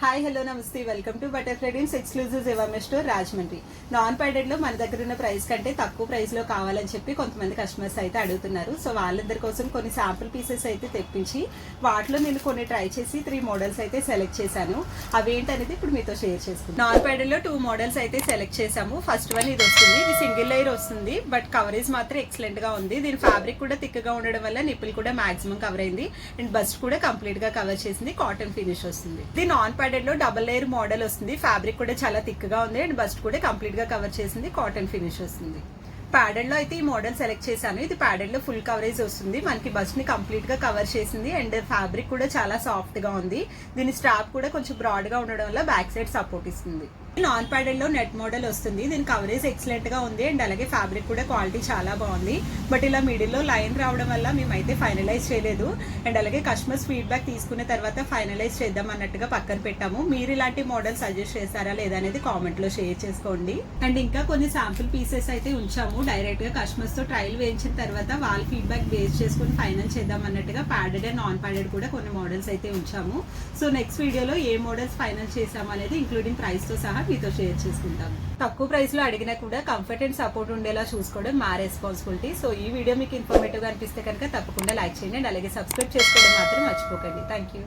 Hi hello నమస్తే welcome to butterfly dreams exclusive Zivame store Rajahmundry. Non padded లో మన దగ్గర ఉన్న ప్రైస్ కంటే తక్కువ ప్రైస్ లో కావాలని చెప్పి కొంతమంది కస్టమర్స్ అయితే అడుగుతున్నారు. సో వాళ్ళందరి కోసం కొన్ని శాంపుల్ పీసెస్ అయితే తెప్పించి వాటిలో నేను కొన్ని ట్రై చేసి 3 మోడల్స్ అయితే సెలెక్ట్ చేశాను. అవేంటనేది ఇప్పుడు మీతో షేర్ చేసుకుంటాను. నాన్ ప్యాడెడ్ లో 2 మోడల్స్ అయితే సెలెక్ట్ చేశాము. ఫస్ట్ వన్ ఇది వస్తుంది. ఇది సింగిల్ లేయర్ వస్తుంది, బట్ కవరేజ్ మాత్రం ఎక్సలెంట్ గా ఉంది. దీని ఫ్యాబ్రిక్ కూడా థిక్ గా ఉండడం వల్ల నిప్పులు కూడా మాక్సిమం కవర్ అయింది అండ్ బస్ట్ కూడా కంప్లీట్ గా కవర్ చేసింది. కాటన్ ఫినిష్ వస్తుంది. ఇది నాన్ ప్యాడెడ్ లో డబుల్ లేయర్ మోడల్ వస్తుంది. ఫ్యాబ్రిక్ కూడా చాలా థిక్ గా ఉంది అండ్ బస్ట్ కూడా కంప్లీట్ గా కవర్ చేసింది. కాటన్ ఫినిష్ వస్తుంది. ప్యాడెడ్ లో అయితే ఈ మోడల్ సెలెక్ట్ చేశాను. ఇది ప్యాడెడ్ లో ఫుల్ కవరేజ్ వస్తుంది. మనకి బస్ట్ ని కంప్లీట్ గా కవర్ చేసింది అండ్ ఫ్యాబ్రిక్ కూడా చాలా సాఫ్ట్ గా ఉంది. దీని స్ట్రాప్ కూడా కొంచెం బ్రాడ్ గా ఉండడం వల్ల బ్యాక్ సైడ్ సపోర్ట్ ఇస్తుంది. నాన్ ప్యాడెడ్ లో నెట్ మోడల్ వస్తుంది. దీని కవరేజ్ ఎక్సలెంట్ గా ఉంది అండ్ అలాగే ఫ్యాబ్రిక్ కూడా క్వాలిటీ చాలా బాగుంది. బట్ ఇలా మిడిల్ లో లైన్ రావడం వల్ల మేమైతే ఫైనలైజ్ చేయలేదు అండ్ అలాగే కస్టమర్స్ ఫీడ్బ్యాక్ తీసుకున్న తర్వాత ఫైనలైజ్ చేద్దాం అన్నట్టుగా పక్కన పెట్టాము. మీరు ఇలాంటి మోడల్ సజెస్ట్ చేస్తారా లేదా అనేది కామెంట్ లో షేర్ చేసుకోండి. అండ్ ఇంకా కొన్ని శాంపుల్ పీసెస్ అయితే ఉంచాము. డైరెక్ట్ గా కస్టమర్స్ తో ట్రయల్ వేయించిన తర్వాత వాళ్ళ ఫీడ్బ్యాక్ బేస్ చేసుకుని ఫైనల్ చేద్దాం అన్నట్టుగా ప్యాడెడ్ అండ్ నాన్ ప్యాడెడ్ కూడా కొన్ని మోడల్స్ అయితే ఉంచాము. సో నెక్స్ట్ వీడియోలో ఏ మోడల్స్ ఫైనల్ చేసాము అనేది ఇంక్లూడింగ్ ప్రైస్ తో సహా మీతో షేర్ చేసుకుంటాము. తక్కువ ప్రైస్ లో అడిగినా కూడా కంఫర్ట్ అండ్ సపోర్ట్ ఉండేలా చూసుకోవడం మా రెస్పాన్సిబిలిటీ. సో ఈ వీడియో మీకు ఇన్ఫర్మేటివ్ గా అనిపిస్తే కనుక తప్పకుండా లైక్ చేయండి అండ్ అలాగే సబ్స్క్రైబ్ చేసుకోవడం మాత్రం మర్చిపోకండి. Thank you.